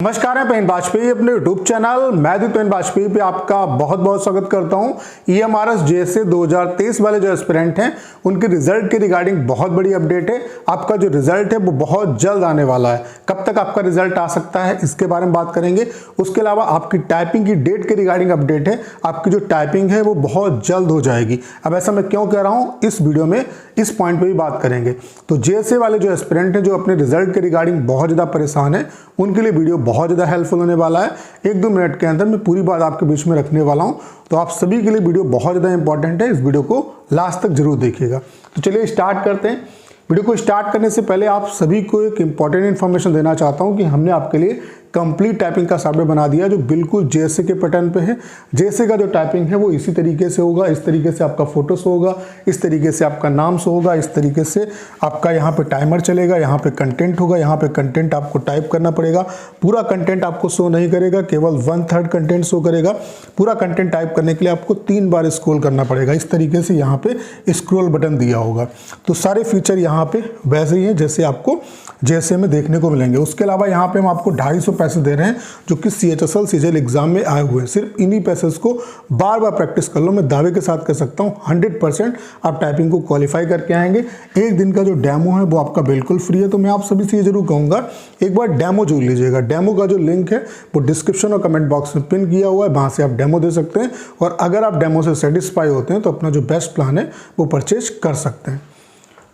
नमस्कार, मैं पेन वाजपेयी अपने यूट्यूब चैनल मैथ्यू पेन वाजपेयी पे आपका बहुत बहुत स्वागत करता हूं। EMRS JSA 2023 वाले जो एस्पिरेंट हैं उनके रिजल्ट के रिगार्डिंग बहुत बड़ी अपडेट है। आपका जो रिजल्ट है वो बहुत जल्द आने वाला है। कब तक आपका रिजल्ट आ सकता है इसके बारे में बात करेंगे। उसके अलावा आपकी टाइपिंग की डेट के रिगार्डिंग अपडेट है। आपकी जो टाइपिंग है वो बहुत जल्द हो जाएगी। अब ऐसा मैं क्यों कह रहा हूँ, इस वीडियो में इस पॉइंट पे भी बात करेंगे। तो JSA वाले जो एस्पिरेंट हैं जो अपने रिजल्ट के रिगार्डिंग बहुत ज़्यादा परेशान है, उनके लिए वीडियो बहुत ज़्यादा हेल्पफुल होने वाला है। 1-2 मिनट के अंदर मैं पूरी बात आपके बीच में रखने वाला हूं, तो आप सभी के लिए वीडियो बहुत ज़्यादा इंपॉर्टेंट है। इस वीडियो को लास्ट तक जरूर देखिएगा। तो चलिए स्टार्ट करते हैं। वीडियो को स्टार्ट करने से पहले आप सभी को एक इंपॉर्टेंट इन्फॉर्मेशन देना चाहता हूं कि हमने आपके लिए कंप्लीट टाइपिंग का सॉफ्टवेयर बना दिया जो बिल्कुल JSA के पैटर्न पे है। JSA का जो टाइपिंग है वो इसी तरीके से होगा। इस तरीके से आपका फोटो शो होगा, इस तरीके से आपका नाम शो होगा, इस तरीके से आपका यहाँ पे टाइमर चलेगा, यहाँ पे कंटेंट होगा, यहाँ पे कंटेंट आपको टाइप करना पड़ेगा। पूरा कंटेंट आपको शो नहीं करेगा, केवल 1/3 कंटेंट शो करेगा। पूरा कंटेंट टाइप करने के लिए आपको 3 बार स्क्रॉल करना पड़ेगा। इस तरीके से यहाँ पे स्क्रॉल बटन दिया होगा। तो सारे फीचर यहाँ पे वैसे ही हैं जैसे आपको JSA में देखने को मिलेंगे। उसके अलावा यहाँ पे हम आपको 250 पैसे दे रहे हैं जो कि CHSL CGL एग्जाम में आए हुए हैं। सिर्फ इन्हीं पैसे को बार बार प्रैक्टिस कर लो। मैं दावे के साथ कह सकता हूँ 100% आप टाइपिंग को क्वालिफाई करके आएंगे। एक दिन का जो डेमो है वो आपका बिल्कुल फ्री है। तो मैं आप सभी से ये जरूर कहूँगा एक बार डेमो जोड़ लीजिएगा। डेमो का जो लिंक है वो डिस्क्रिप्शन और कमेंट बॉक्स में पिन किया हुआ है, वहाँ से आप डेमो दे सकते हैं। और अगर आप डेमो से सेटिस्फाई होते हैं तो अपना जो बेस्ट प्लान है वो परचेज कर सकते हैं।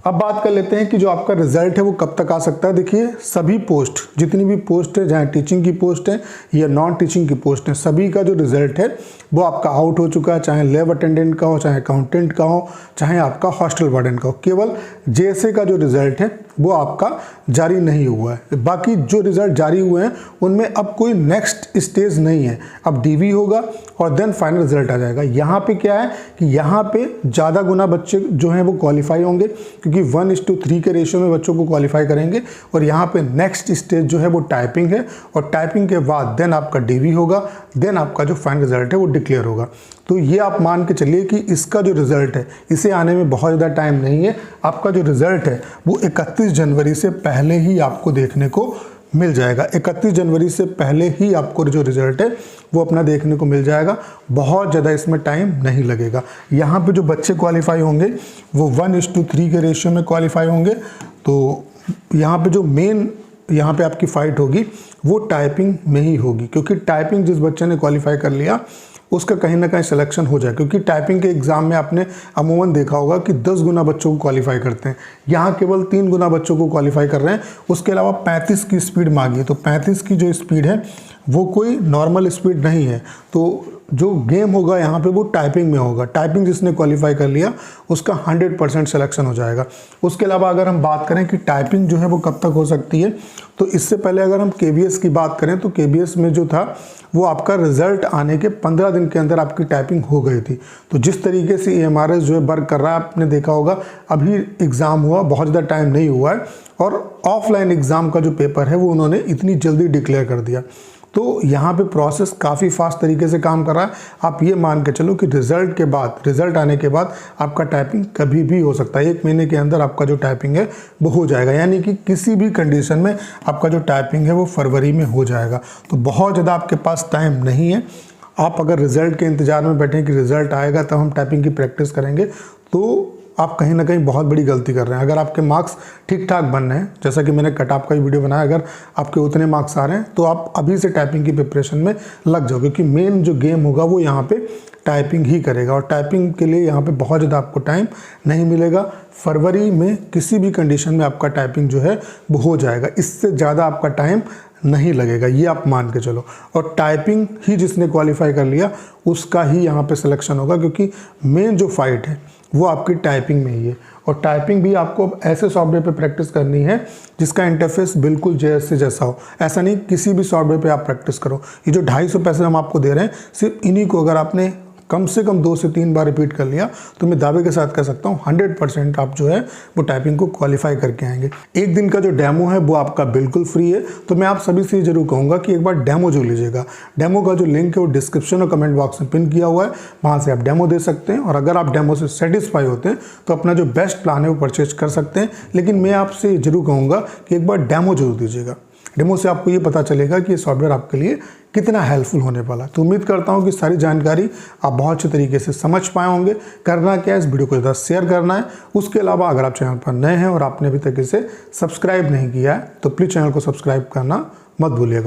अब बात कर लेते हैं कि जो आपका रिजल्ट है वो कब तक आ सकता है। देखिए, सभी पोस्ट, जितनी भी पोस्ट है, चाहे टीचिंग की पोस्ट है या नॉन टीचिंग की पोस्ट है, सभी का जो रिजल्ट है वो आपका आउट हो चुका है। चाहे लैब अटेंडेंट का हो, चाहे अकाउंटेंट का हो, चाहे आपका हॉस्टल वार्डन का हो। केवल JSA का जो रिजल्ट है वो आपका जारी नहीं हुआ है। बाकी जो रिजल्ट जारी हुए हैं उनमें अब कोई नेक्स्ट स्टेज नहीं है। अब DV होगा और देन फाइनल रिजल्ट आ जाएगा। यहाँ पे क्या है कि यहाँ पे ज़्यादा गुना बच्चे जो हैं वो क्वालिफाई होंगे, क्योंकि 1:3 के रेशियो में बच्चों को क्वालिफाई करेंगे। और यहाँ पे नेक्स्ट स्टेज जो है वो टाइपिंग है, और टाइपिंग के बाद देन आपका DV होगा, देन आपका जो फाइनल रिजल्ट है वो डिक्लेयर होगा। तो ये आप मान के चलिए कि इसका जो रिजल्ट है इसे आने में बहुत ज़्यादा टाइम नहीं है। आपका जो रिजल्ट है वो 31 जनवरी से पहले ही आपको देखने को मिल जाएगा। 31 जनवरी से पहले ही आपको जो रिजल्ट है वो अपना देखने को मिल जाएगा। बहुत ज़्यादा इसमें टाइम नहीं लगेगा। यहाँ पे जो बच्चे क्वालिफाई होंगे वो 1:3 के रेशियो में क्वालिफाई होंगे। तो यहाँ पे जो मेन यहाँ पे आपकी फ़ाइट होगी वो टाइपिंग में ही होगी, क्योंकि टाइपिंग जिस बच्चे ने क्वालिफाई कर लिया उसका कहीं ना कहीं सिलेक्शन हो जाए। क्योंकि टाइपिंग के एग्ज़ाम में आपने अमूमन देखा होगा कि 10 गुना बच्चों को क्वालिफाई करते हैं, यहाँ केवल 3 गुना बच्चों को क्वालिफाई कर रहे हैं। उसके अलावा 35 की स्पीड मांगी है, तो 35 की जो स्पीड है वो कोई नॉर्मल स्पीड नहीं है। तो जो गेम होगा यहाँ पे वो टाइपिंग में होगा। टाइपिंग जिसने क्वालिफाई कर लिया उसका 100% सिलेक्शन हो जाएगा। उसके अलावा अगर हम बात करें कि टाइपिंग जो है वो कब तक हो सकती है, तो इससे पहले अगर हम KBS की बात करें तो KBS में जो था वो आपका रिजल्ट आने के 15 दिन के अंदर आपकी टाइपिंग हो गई थी। तो जिस तरीके से EMRS जो है वर्क कर रहा है, आपने देखा होगा अभी एग्ज़ाम हुआ, बहुत ज़्यादा टाइम नहीं हुआ है, और ऑफलाइन एग्ज़ाम का जो पेपर है वो उन्होंने इतनी जल्दी डिक्लेयर कर दिया। तो यहाँ पे प्रोसेस काफ़ी फास्ट तरीके से काम कर रहा है। आप ये मान के चलो कि रिजल्ट आने के बाद आपका टाइपिंग कभी भी हो सकता है। 1 महीने के अंदर आपका जो टाइपिंग है वो हो जाएगा, यानी कि किसी भी कंडीशन में आपका जो टाइपिंग है वो फरवरी में हो जाएगा। तो बहुत ज़्यादा आपके पास टाइम नहीं है। आप अगर रिज़ल्ट के इंतज़ार में बैठें कि रिज़ल्ट आएगा तब हम टाइपिंग की प्रैक्टिस करेंगे, तो आप कहीं ना कहीं बहुत बड़ी गलती कर रहे हैं। अगर आपके मार्क्स ठीक ठाक बन रहे हैं, जैसा कि मैंने कट ऑफ का ही वीडियो बनाया, अगर आपके उतने मार्क्स आ रहे हैं तो आप अभी से टाइपिंग की प्रिपरेशन में लग जाओ, क्योंकि मेन जो गेम होगा वो यहाँ पे टाइपिंग ही करेगा। और टाइपिंग के लिए यहाँ पे बहुत ज़्यादा आपको टाइम नहीं मिलेगा। फरवरी में किसी भी कंडीशन में आपका टाइपिंग जो है वो हो जाएगा। इससे ज़्यादा आपका टाइम नहीं लगेगा, ये आप मान के चलो। और टाइपिंग ही जिसने क्वालिफाई कर लिया उसका ही यहाँ पे सिलेक्शन होगा, क्योंकि मेन जो फाइट है वो आपकी टाइपिंग में ही है। और टाइपिंग भी आपको ऐसे सॉफ्टवेयर पे प्रैक्टिस करनी है जिसका इंटरफेस बिल्कुल JSA जैसा हो। ऐसा नहीं किसी भी सॉफ्टवेयर पे आप प्रैक्टिस करो। ये जो 250 पैसे हम आपको दे रहे हैं, सिर्फ इन्हीं को अगर आपने कम से कम 2 से 3 बार रिपीट कर लिया तो मैं दावे के साथ कह सकता हूँ 100% आप जो है वो टाइपिंग को क्वालिफाई करके आएंगे। एक दिन का जो डेमो है वो आपका बिल्कुल फ्री है। तो मैं आप सभी से जरूर कहूँगा कि एक बार डेमो जो लीजिएगा। डेमो का जो लिंक है वो डिस्क्रिप्शन और कमेंट बॉक्स में पिन किया हुआ है, वहाँ से आप डेमो दे सकते हैं। और अगर आप डेमो से सेटिस्फाई होते हैं तो अपना जो बेस्ट प्लान है वो परचेज कर सकते हैं। लेकिन मैं आपसे जरूर कहूँगा कि एक बार डेमो जरूर दीजिएगा। डेमो से आपको ये पता चलेगा कि ये सॉफ्टवेयर आपके लिए कितना हेल्पफुल होने वाला है। तो उम्मीद करता हूँ कि सारी जानकारी आप बहुत अच्छे तरीके से समझ पाए होंगे। करना क्या है, इस वीडियो को ज़्यादा शेयर करना है। उसके अलावा अगर आप चैनल पर नए हैं और आपने अभी तक इसे सब्सक्राइब नहीं किया है तो प्लीज़ चैनल को सब्सक्राइब करना मत भूलिएगा।